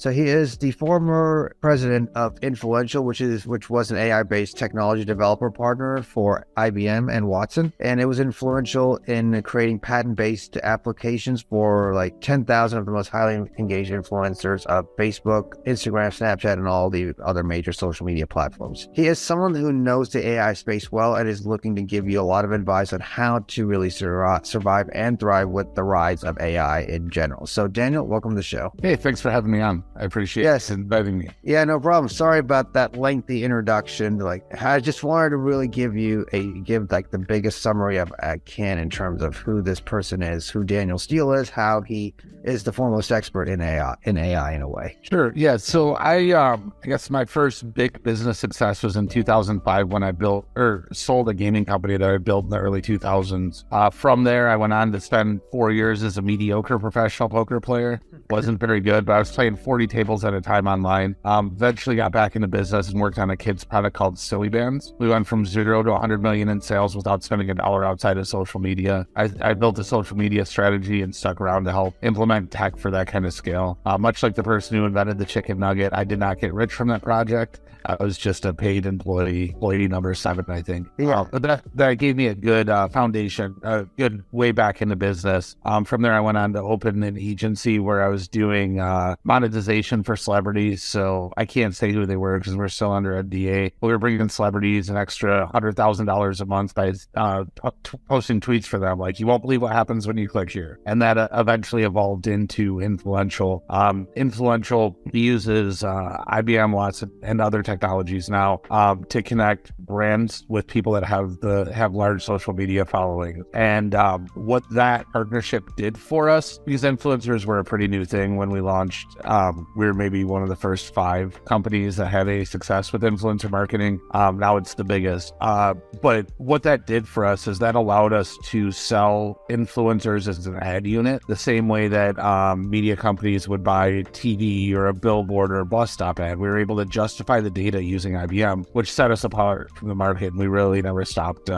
So he is the former president of Influential, which was an AI-based technology developer partner for IBM and Watson, and it was influential in creating patent-based applications for like 10,000 of the most highly engaged influencers of Facebook, Instagram, Snapchat, and all the other major social media platforms. He is someone who knows the AI space well and is looking to give you a lot of advice on how to really survive and thrive with the rise of AI in general. So Daniel, welcome to the show. Hey, thanks for having me on. I appreciate inviting me. Yeah, no problem. Sorry about that lengthy introduction. Like, I just wanted to really give like the biggest summary I can in terms of who this person is, who Daniel Steele is, how he is the foremost expert in AI in a way. Sure. Yeah. So I guess my first big business success was in 2005 when I built or sold a gaming company that I built in the early 2000s. From there, I went on to spend 4 years as a mediocre professional poker player. Wasn't very good, but I was playing 40 tables at a time online. Eventually got back into business and worked on a kids product called Silly Bands. We went from 0 to 100 million in sales without spending $1 outside of social media. I built a social media strategy and stuck around to help implement tech for that kind of scale. Much like the person who invented the chicken nugget, I did not get rich from that project. I was just a paid employee number 7, I think. Yeah. But that gave me a good foundation, a good way back into business. From there, I went on to open an agency where I was doing monetization for celebrities. So I can't say who they were because we're still under NDA. We were bringing in celebrities an extra $100,000 a month by posting tweets for them. Like, you won't believe what happens when you click here. And that eventually evolved into Influential. Influential uses IBM, Watson, and other technologies now to connect brands with people that have large social media following. And what that partnership did for us, because influencers were a pretty new thing when we launched. We were maybe one of the first 5 companies that had a success with influencer marketing. Now it's the biggest. But what that did for us is that allowed us to sell influencers as an ad unit, the same way that media companies would buy TV or a billboard or a bus stop ad. We were able to justify the data using IBM, which set us apart from the market. And we really never stopped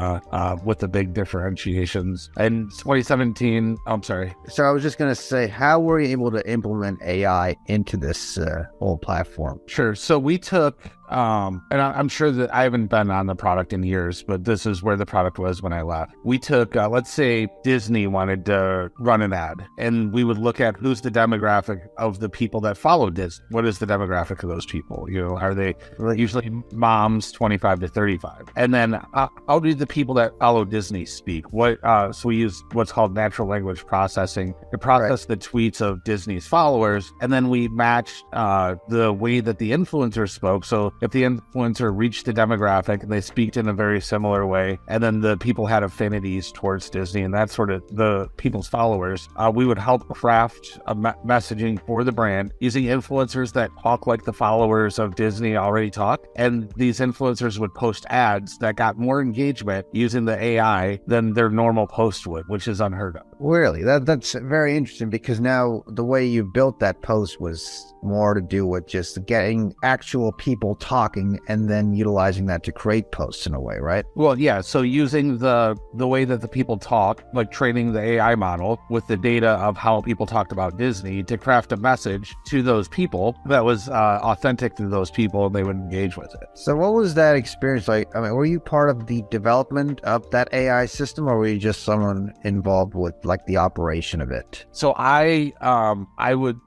with the big differentiations. In 2017, I'm sorry. So I was just going to say, how were you able to implement AI into this whole platform? Sure. So we took, and I'm sure that I haven't been on the product in years, but this is where the product was when I left. We took, let's say Disney wanted to run an ad, and we would look at who's the demographic of the people that follow Disney. What is the demographic of those people? You know, are they usually moms 25 to 35? And then how do the people that follow Disney speak? So we use what's called natural language processing to process the tweets of Disney's followers, and then we matched the way that the influencer spoke. So if the influencer reached the demographic and they speak in a very similar way, and then the people had affinities towards Disney and that's sort of the people's followers, we would help craft a messaging for the brand using influencers that talk like the followers of Disney already talk. And these influencers would post ads that got more engagement using the AI than their normal post would, which is unheard of. Really? That's very interesting, because now the way you built that post was more to do with just getting actual people talking and then utilizing that to create posts in a way, right? Well, yeah. So using the way that the people talk, like training the AI model with the data of how people talked about Disney to craft a message to those people that was authentic to those people, and they would engage with it. So what was that experience like? I mean, were you part of the development of that AI system, or were you just someone involved with like the operation of it? So I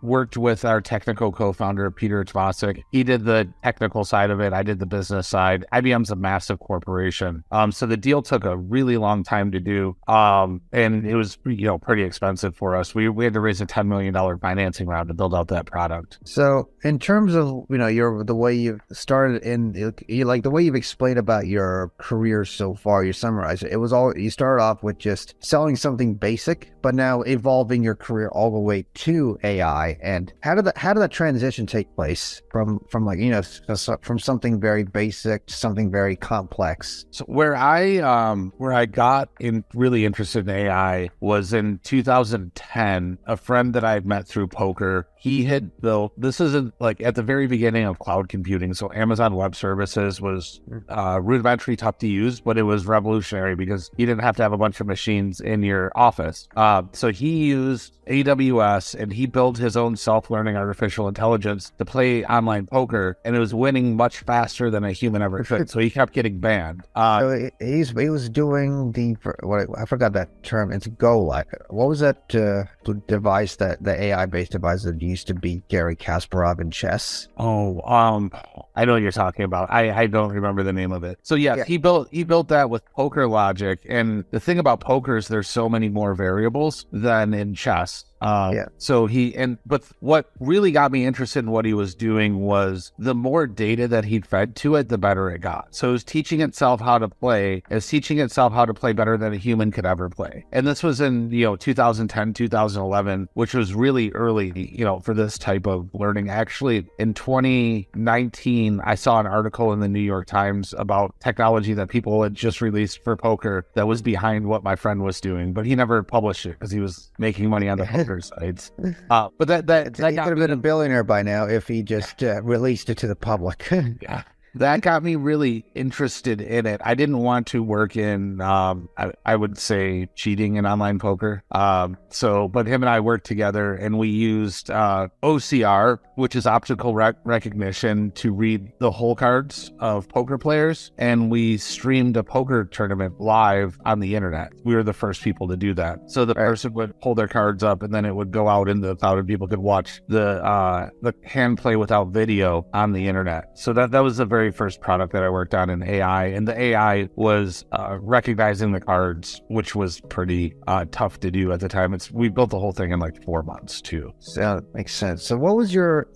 worked with our technical co-founder, Peter Tvosik. He did the technical side of it. I did the business side. IBM's a massive corporation. So the deal took a really long time to do. And it was, pretty expensive for us. We had to raise a $10 million financing round to build out that product. So in terms of, the way you've started the way you've explained about your career so far, you summarize it. It was you started off with just selling something basic, but now evolving your career all the way to AI. And how did that transition take place from something very basic to something very complex? So where I got really interested in AI was in 2010. A friend that I had met through poker, he had built, this isn't like at the very beginning of cloud computing. So Amazon Web Services was rudimentary, tough to use, but it was revolutionary because you didn't have to have a bunch of machines in your office. business. So he used AWS and he built his own self-learning artificial intelligence to play online poker, and it was winning much faster than a human ever could. So he kept getting banned. So he was doing I forgot that term. It's Go. Like, what was that device, that the AI-based device that used to beat Gary Kasparov in chess? I know what you're talking about. I don't remember the name of it. So yes, he built that with poker logic. And the thing about poker is there's so many more variables than in chess. But what really got me interested in what he was doing was the more data that he'd fed to it, the better it got. So it was teaching itself how to play better than a human could ever play. And this was in, 2010, 2011, which was really early, for this type of learning. Actually, in 2019, I saw an article in the New York Times about technology that people had just released for poker that was behind what my friend was doing, but he never published it because he was making money on the poker sites. But that he could have been a billionaire by now if he just released it to the public. Yeah. That got me really interested in it. I didn't want to work in, I would say, cheating in online poker. But him and I worked together, and we used OCR, which is optical recognition, to read the hole cards of poker players. And we streamed a poker tournament live on the internet. We were the first people to do that. So the person would hold their cards up, and then it would go out in the cloud, and people could watch the hand play without video on the internet. So that was the very first product that I worked on in AI, and the AI was recognizing the cards, which was pretty tough to do at the time. We built the whole thing in like 4 months too. So that makes sense. So what was your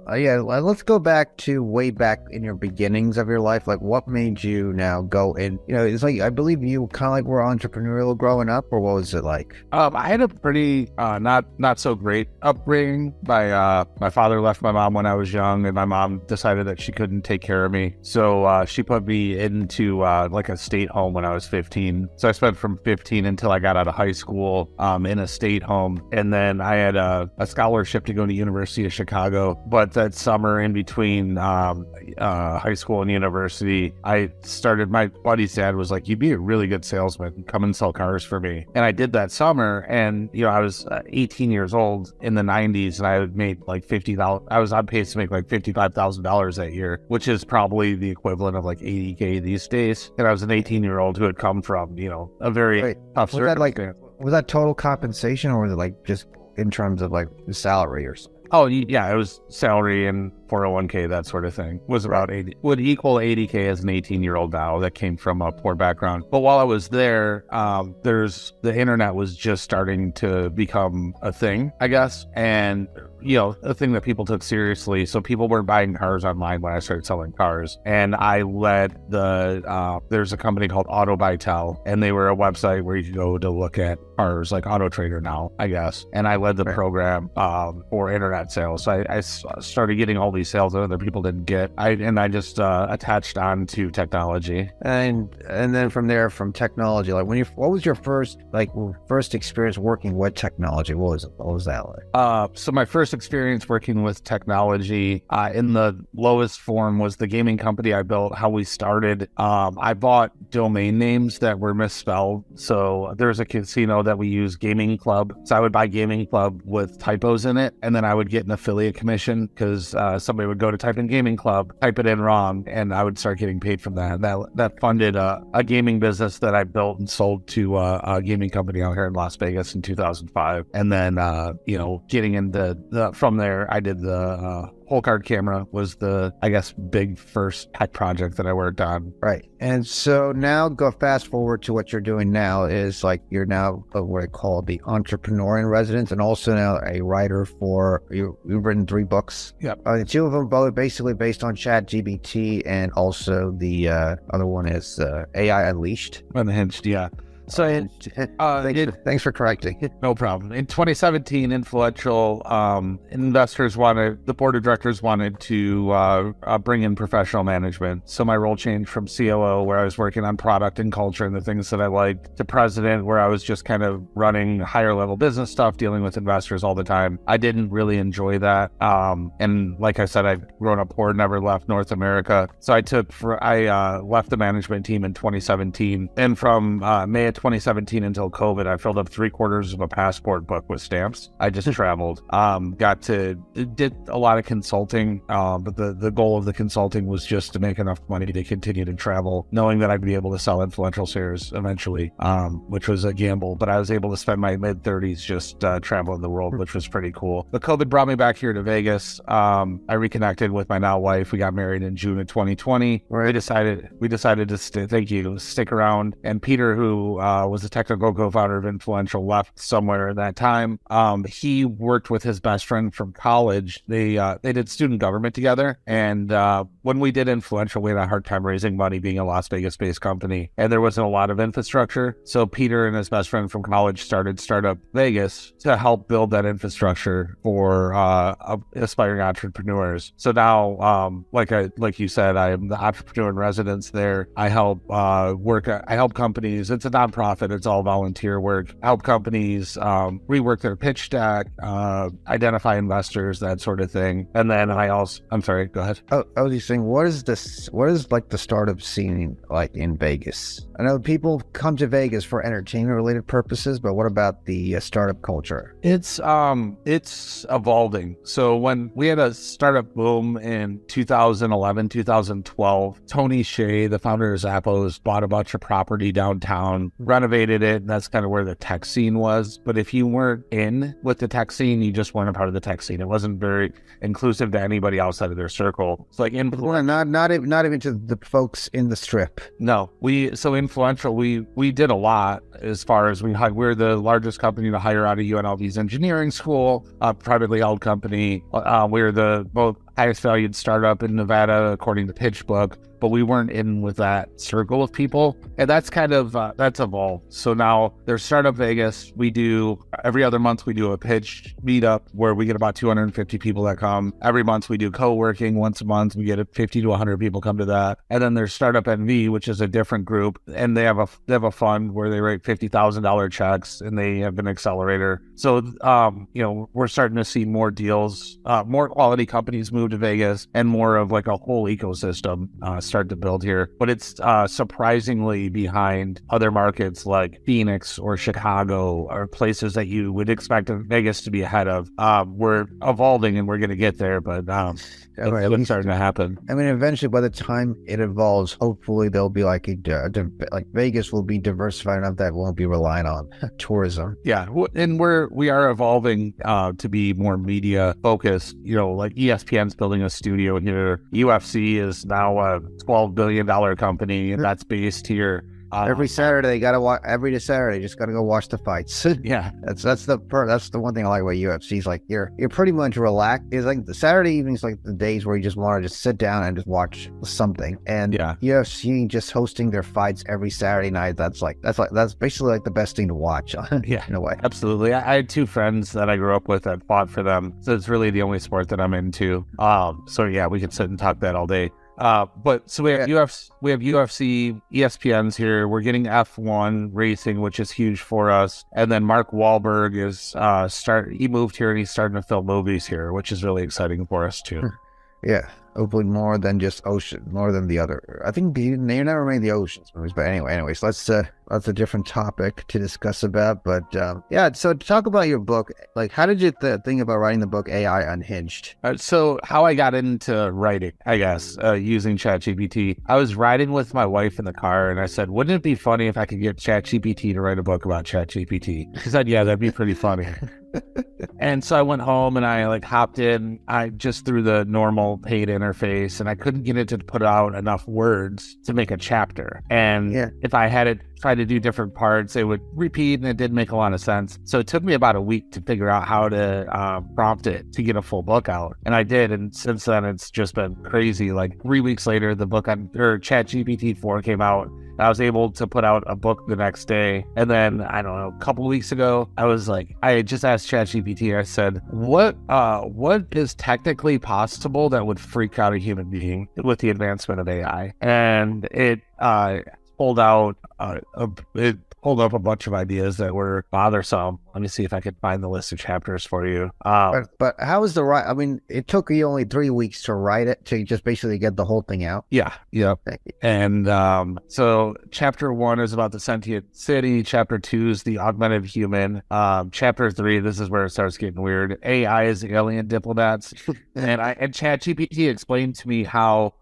let's go back to way back in your beginnings of your life. Like, what made you now go in? It's like, I believe you kind of like were entrepreneurial growing up, or what was it like? I had a pretty not so great upbringing. My father left my mom when I was young, and my mom decided that she couldn't take care of me, so she put me into like a state home when I was 15. So I spent from 15 until I got out of high school in a state home, and then I had a scholarship to go to University of Chicago. But that summer in between high school and university, my buddy's dad was like, "You'd be a really good salesman. Come and sell cars for me." And I did that summer, and I was 18 years old in the 90s, and I had made like $50,000. I was on pace to make like $55,000 that year, which is probably the equivalent of like $80K these days. And I was an 18-year-old who had come from, a very tough circumstance. Was that total compensation, or was it like just in terms of like the salary or something? Oh, yeah, it was salary and 401k, that sort of thing. Was about 80, would equal 80K as an 18-year-old now that came from a poor background. But while I was there, the internet was just starting to become a thing, I guess. And a thing that people took seriously. So people were buying cars online when I started selling cars. And I led there's a company called Auto Buy Tell, and they were a website where you could go to look at cars, like Auto Trader now, I guess. And I led the program for internet sales. So I started getting all these sales that other people didn't get. I just attached on to technology. And then from there, from technology, like what was your first experience working with technology? What was that like? So my first experience working with technology in the lowest form was the gaming company I built. How we started, I bought domain names that were misspelled. So there's a casino that we use, Gaming Club. So I would buy Gaming Club with typos in it, and then I would get an affiliate commission because somebody would go to type in Gaming Club, type it in wrong, and I would start getting paid from that. That funded a gaming business that I built and sold to a gaming company out here in Las Vegas in 2005. And then, getting into from there, I did the whole card camera was the, I guess, big first tech project that I worked on. Right. And so now go fast forward to what you're doing now is like you're now what I call the entrepreneur in residence, and also now a writer for, you've written 3 books. Yep. 2 of them both basically based on ChatGPT, and also the other one is AI Unleashed. Unhinged, yeah. So thanks for correcting. No problem. In 2017, influential the board of directors wanted to bring in professional management. So my role changed from COO, where I was working on product and culture and the things that I liked, to president, where I was just kind of running higher level business stuff, dealing with investors all the time. I didn't really enjoy that. And like I said, I'd grown up poor, never left North America. So I left the management team in 2017. And from May of 2017 until COVID, I filled up 3/4 of a passport book with stamps. I just traveled. Did a lot of consulting, but the goal of the consulting was just to make enough money to continue to travel, knowing that I'd be able to sell influential shares eventually, which was a gamble. But I was able to spend my mid-30s just traveling the world, which was pretty cool. But COVID brought me back here to Vegas. I reconnected with my now wife. We got married in June of 2020. Right. We decided to stick around. And Peter, who was the technical co-founder of Influential, left somewhere in that time. He worked with his best friend from college. They did student government together. And when we did Influential, we had a hard time raising money, being a Las Vegas-based company, and there wasn't a lot of infrastructure. So Peter and his best friend from college started Startup Vegas to help build that infrastructure for aspiring entrepreneurs. So now, like you said, I am the entrepreneur in residence there. I help companies. It's a nonprofit. It's all volunteer work. I help companies rework their pitch deck, identify investors, that sort of thing. And then I'm sorry, go ahead. I was just saying, what is like the startup scene like in Vegas? I know people come to Vegas for entertainment related purposes, but what about the startup culture? It's evolving. So when we had a startup boom in 2011, 2012, Tony Hsieh, the founder of Zappos, bought a bunch of property downtown, renovated it, and that's kind of where the tech scene was. But if you weren't in with the tech scene, you just weren't a part of the tech scene. It wasn't very inclusive to anybody outside of their circle. It's like not even to the folks in the strip. No, Influential, we did a lot as far as we're the largest company to hire out of UNLV's engineering school, a privately held company. We're the both highest valued startup in Nevada, according to PitchBook, but we weren't in with that circle of people. And that's kind of, that's evolved. So now there's Startup Vegas. We do, every other month, we do a pitch meetup where we get about 250 people that come. Every month we do co-working once a month. We get 50 to 100 people come to that. And then there's Startup NV, which is a different group. And they have a fund where they write $50,000 checks, and they have an accelerator. So, we're starting to see more deals, more quality companies move to Vegas, and more of like a whole ecosystem start to build here. But it's surprisingly behind other markets like Phoenix or Chicago, or places that you would expect Vegas to be ahead of. We're evolving and we're going to get there, but it's starting to happen. I mean, eventually, by the time it evolves, hopefully there'll be like Vegas will be diversified enough that won't be relying on tourism. Yeah, and we are evolving to be more media focused. Like ESPN's building a studio here. UFC is now a $12 billion company, and that's based here. Every Saturday, they gotta watch. Every Saturday, just gotta go watch the fights. Yeah, that's the one thing I like about UFC. Is like you're pretty much relaxed. It's like the Saturday evenings, like the days where you just want to just sit down and just watch something. And UFC just hosting their fights every Saturday night. That's basically like the best thing to watch. Yeah, in a way. Absolutely. I had two friends that I grew up with that fought for them, so it's really the only sport that I'm into. So yeah, we could sit and talk that all day. So we have UFC, ESPN's here. We're getting F1 racing, which is huge for us. And then Mark Wahlberg is he moved here and he's starting to film movies here, which is really exciting for us too. Yeah. Hopefully more than just ocean, more than the other. I think they never made the oceans movies, but anyways, that's a different topic to discuss about. But so to talk about your book, like how did you think about writing the book AI Unhinged? So how I got into writing, I guess, using ChatGPT. I was riding with my wife in the car and I said, wouldn't it be funny if I could get ChatGPT to write a book about ChatGPT? She said, yeah, that'd be pretty funny. And so I went home and I hopped in. I just through the normal paid interface, and I couldn't get it to put out enough words to make a chapter. And if I had it try to do different parts, it would repeat, and it didn't make a lot of sense. So it took me about a week to figure out how to prompt it to get a full book out. And I did. And since then, it's just been crazy. Like 3 weeks later, the book ChatGPT 4 came out. I was able to put out a book the next day. And then, I don't know, a couple of weeks ago, I just asked ChatGPT, I said, what is technically possible that would freak out a human being with the advancement of AI? And it pulled up a bunch of ideas that were bothersome. Let me see if I can find the list of chapters for you. But how is the right? I mean, it took you only 3 weeks to write it, to just basically get the whole thing out. Yeah. Yep. Thank you. And so chapter 1 is about the sentient city. Chapter 2 is the augmented human. Chapter 3, this is where it starts getting weird. AI is alien diplomats. and ChatGPT explained to me how,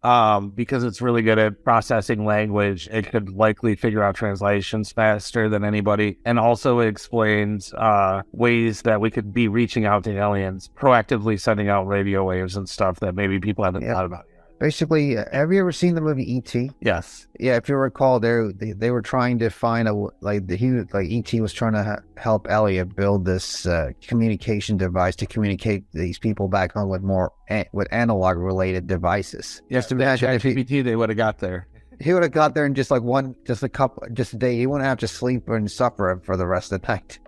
because it's really good at processing language, it could likely figure out translations faster than anybody. And also it explains ways that we could be reaching out to aliens, proactively sending out radio waves and stuff that maybe people haven't thought about yet. Basically, have you ever seen the movie E.T.? Yes. Yeah, if you recall, they were trying to find E.T. was trying to help Elliot build this communication device to communicate these people back home with analog related devices. Yes, to ChatGPT, they would have got there. He would have got there in just a day. He wouldn't have to sleep and suffer for the rest of the night.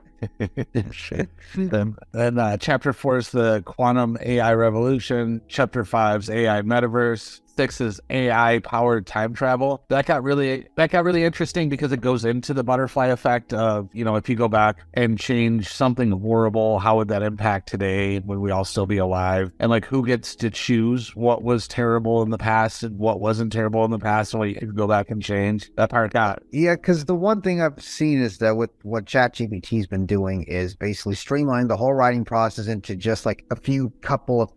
Then chapter 4 is the quantum AI revolution. Chapter 5 is AI metaverse. 6 is AI powered time travel. That got really interesting because it goes into the butterfly effect of, if you go back and change something horrible, how would that impact today? Would we all still be alive? And like, who gets to choose what was terrible in the past and what wasn't terrible in the past, and what you could go back and change? That part got. Yeah, because the one thing I've seen is that with what ChatGPT's been doing is basically streamline the whole writing process into just like a couple of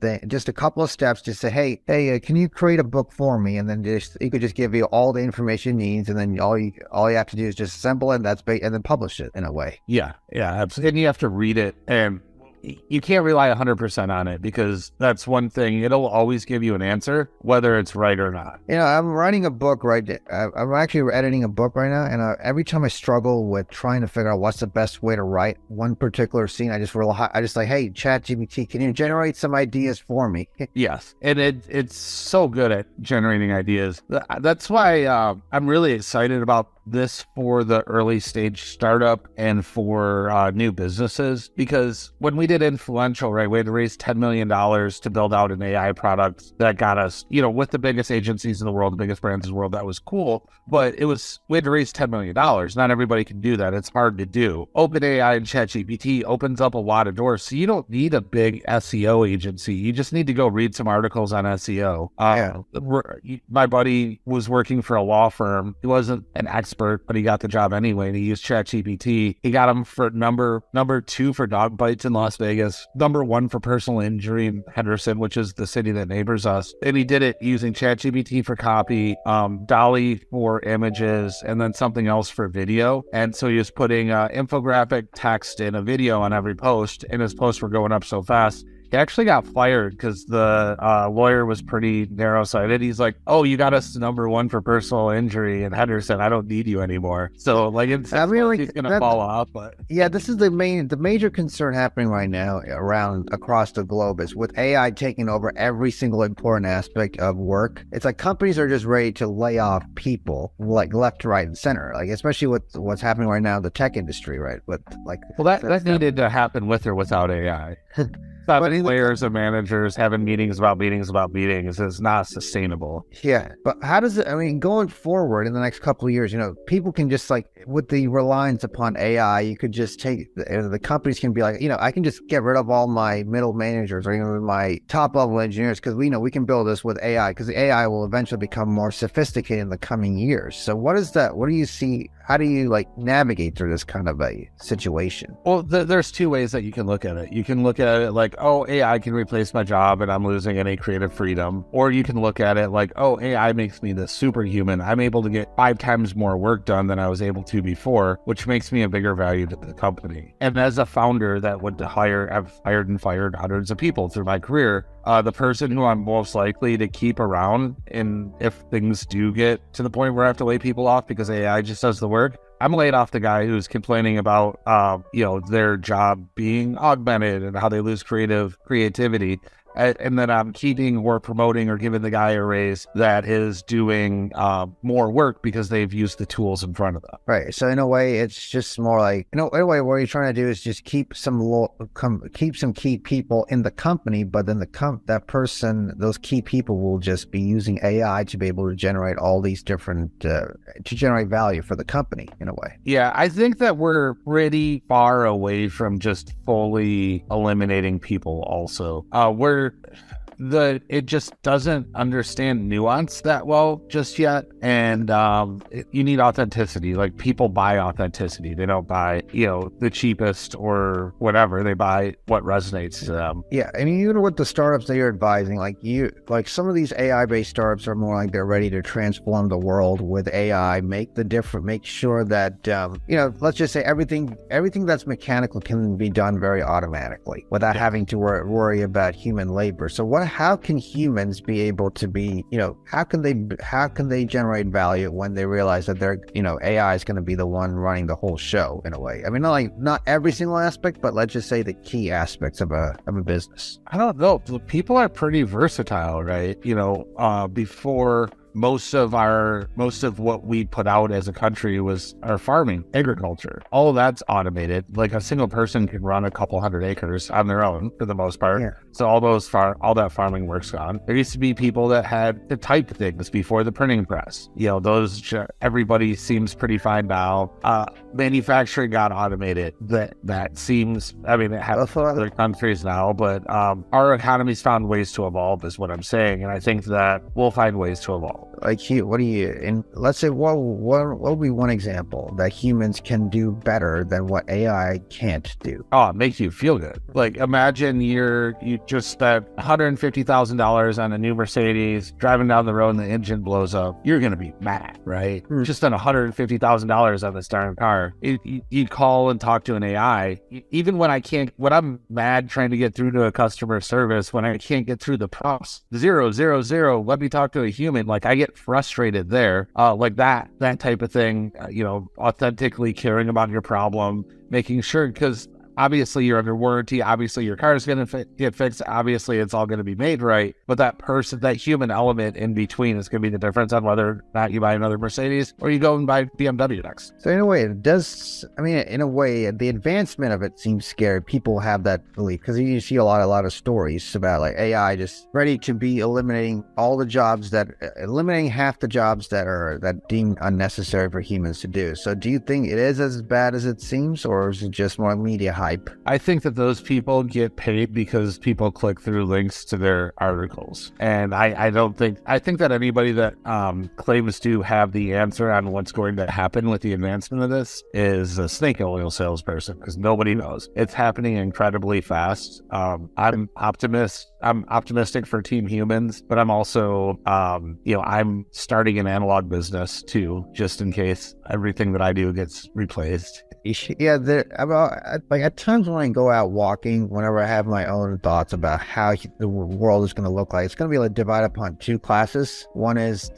steps. Just say, hey, can you create a book for me? And then he could just give you all the information he needs, and then all you have to do is just assemble it, and then publish it in a way. Yeah, absolutely. And you have to read it, and you can't rely 100% on it, because that's one thing. It'll always give you an answer, whether it's right or not. I'm writing a book I'm actually editing a book right now, and every time I struggle with trying to figure out what's the best way to write one particular scene, I just like, hey, ChatGPT, can you generate some ideas for me? Yes, and it's so good at generating ideas. That's why I'm really excited about this for the early stage startup and for new businesses, because when we did Influential, right, we had to raise $10 million to build out an AI product that got us, with the biggest agencies in the world, the biggest brands in the world. That was cool, but we had to raise $10 million. Not everybody can do that. It's hard to do. OpenAI and ChatGPT opens up a lot of doors, so you don't need a big SEO agency. You just need to go read some articles on SEO. My buddy was working for a law firm. He wasn't an expert, but he got the job anyway, and he used ChatGPT. He got him for number 2 for dog bites in Las Vegas, number 1 for personal injury in Henderson, which is the city that neighbors us. And he did it using ChatGPT for copy, Dolly for images, and then something else for video. And so he was putting infographic text in a video on every post, and his posts were going up so fast. He actually got fired because the lawyer was pretty narrow-sighted. He's like, "Oh, you got us number 1 for personal injury in Henderson. I don't need you anymore." So, like, he's gonna fall off. But yeah, this is the major concern happening right now across the globe is with AI taking over every single important aspect of work. It's like companies are just ready to lay off people, like left, right, and center. Like, especially with what's happening right now in the tech industry, right? That needed to happen with or without AI. But players and managers having meetings about meetings is not sustainable. Yeah, but how does it, going forward in the next couple of years, people can just with the reliance upon AI, you could just the companies can be like, I can just get rid of all my middle managers or even my top level engineers, because we know we can build this with AI, because the AI will eventually become more sophisticated in the coming years. So what is that? What do you see? How do you navigate through this kind of a situation? Well, there's 2 ways that you can look at it. You can look at it like, oh, AI can replace my job and I'm losing any creative freedom. Or you can look at it like, oh, AI makes me this superhuman. I'm able to get 5 times more work done than I was able to before, which makes me a bigger value to the company. And as a founder that would I've hired and fired hundreds of people through my career, the person who I'm most likely to keep around, and if things do get to the point where I have to lay people off because AI just does the work, I'm laying off the guy who's complaining about, their job being augmented and how they lose creativity. and then I'm keeping or promoting or giving the guy a raise that is doing more work because they've used the tools in front of them. Right. So in a way, it's just more like, in a way, what you're trying to do is just keep some key people in the company, but then those key people will just be using AI to be able to generate all these different, to generate value for the company in a way. Yeah, I think that we're pretty far away from just fully eliminating people also. It just doesn't understand nuance that well just yet. And you need authenticity. Like, people buy authenticity. They don't buy, the cheapest or whatever. They buy what resonates to them. Yeah. I mean, even with the startups that you're advising, like some of these AI-based startups are more like they're ready to transform the world with AI, make sure that, let's just say everything that's mechanical can be done very automatically without having to worry about human labor. So how can humans be able to be, how can they generate value when they realize that AI is going to be the one running the whole show in a way? I mean, not every single aspect, but let's just say the key aspects of a business. I don't know. People are pretty versatile, right? Before most of what we put out as a country was our farming, agriculture. All of that's automated. Like, a single person can run a couple hundred acres on their own for the most part. Yeah. So all that farming work's gone. There used to be people that had to type things before the printing press. Everybody seems pretty fine now. Manufacturing got automated. That seems, it happens in other countries now, but our economy's found ways to evolve is what I'm saying. And I think that we'll find ways to evolve. Like, let's say, what would be one example that humans can do better than what AI can't do? Oh, it makes you feel good. Like, imagine you just spent $150,000 on a new Mercedes, driving down the road and the engine blows up. You're going to be mad, right? Just spent $150,000 on this darn car. You call and talk to an AI. Even when I'm mad trying to get through to a customer service, when I can't get through the prompts, 000, let me talk to a human. Like, I get frustrated there, like that type of thing, authentically caring about your problem, making sure, because obviously you're under warranty, obviously your car is going to get fixed, obviously it's all going to be made right, but that human element in between is going to be the difference on whether or not you buy another Mercedes or you go and buy BMW next. So in a way, the advancement of it seems scary. People have that belief because you see a lot of stories about like AI just ready to be eliminating half the jobs that deemed unnecessary for humans to do. So do you think it is as bad as it seems, or is it just more media hype? I think that those people get paid because people click through links to their articles. And I think that anybody that claims to have the answer on what's going to happen with the advancement of this is a snake oil salesperson, because nobody knows. It's happening incredibly fast. I'm optimistic for Team Humans, but I'm also, I'm starting an analog business too, just in case everything that I do gets replaced. Yeah, at times when I go out walking, whenever I have my own thoughts about how the world is going to look like, it's going to be divided upon two classes. One is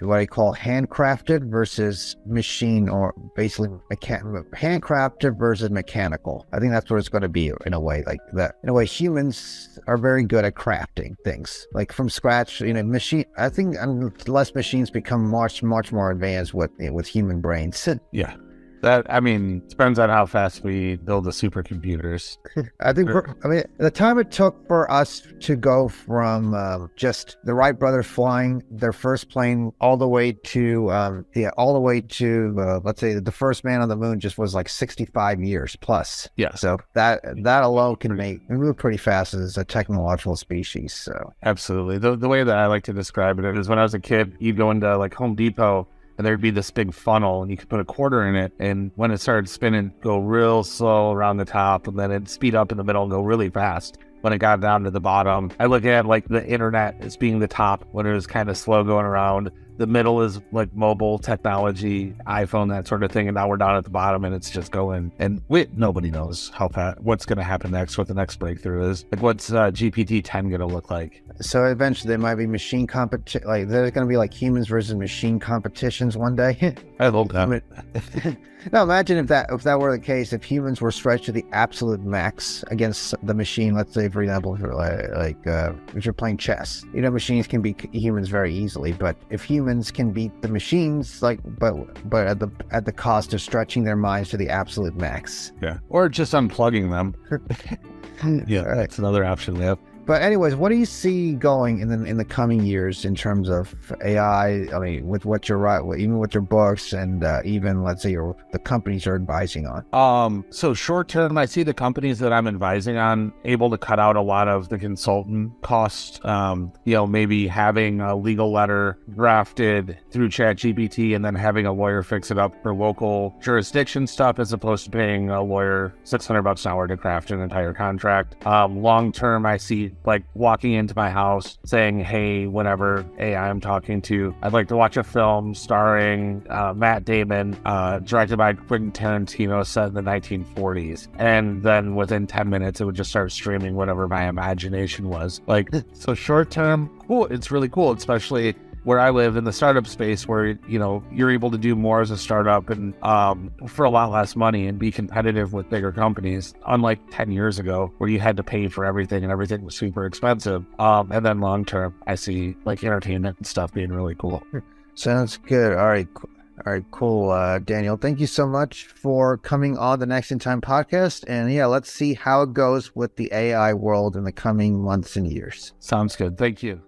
what I call handcrafted versus machine, or basically handcrafted versus mechanical. I think that's what it's going to be in a way like that. In a way, humans are very good at crafting things like from scratch. I think unless machines become much more advanced with human brains. Yeah. That, depends on how fast we build the supercomputers. I think, the time it took for us to go from just the Wright brothers flying their first plane all the way to, let's say the first man on the moon just was like 65 years plus. Yeah. So that alone we move pretty fast as a technological species. So absolutely. The way that I like to describe it is when I was a kid, you'd go into like Home Depot, and there'd be this big funnel and you could put a quarter in it, and when it started spinning, go real slow around the top, and then it'd speed up in the middle and go really fast when it got down to the bottom. I look at like the internet as being the top when it was kind of slow going around. The middle is like mobile technology, iPhone, that sort of thing. And now we're down at the bottom and it's just going. And nobody knows what's going to happen next, what the next breakthrough is. Like, what's GPT-10 going to look like? So eventually there might be machine competition. Like, there's going to be like humans versus machine competitions one day. I love that. Now imagine if that were the case, if humans were stretched to the absolute max against the machine. Let's say, for example, if you're playing chess, machines can beat humans very easily. But if humans can beat the machines, but at the cost of stretching their minds to the absolute max. Yeah. Or just unplugging them. Yeah, right. That's another option we have. But anyways, what do you see going in the coming years in terms of AI? I mean, with what you're even with your books and even, let's say, the companies you're advising on. So short term, I see the companies that I'm advising on able to cut out a lot of the consultant costs. Maybe having a legal letter drafted through ChatGPT and then having a lawyer fix it up for local jurisdiction stuff, as opposed to paying a lawyer $600 an hour to craft an entire contract. Long term, I see like walking into my house saying, hey, whatever AI I'm talking to, I'd like to watch a film starring Matt Damon, directed by Quentin Tarantino, set in the 1940s. And then within 10 minutes, it would just start streaming whatever my imagination was. Like, so short term, cool. It's really cool, especially where I live in the startup space, where, you're able to do more as a startup and for a lot less money and be competitive with bigger companies, unlike 10 years ago where you had to pay for everything and everything was super expensive. And then long term, I see like entertainment and stuff being really cool. Sounds good. All right, cool. Daniel, thank you so much for coming on the Next in Time podcast. And yeah, let's see how it goes with the AI world in the coming months and years. Sounds good. Thank you.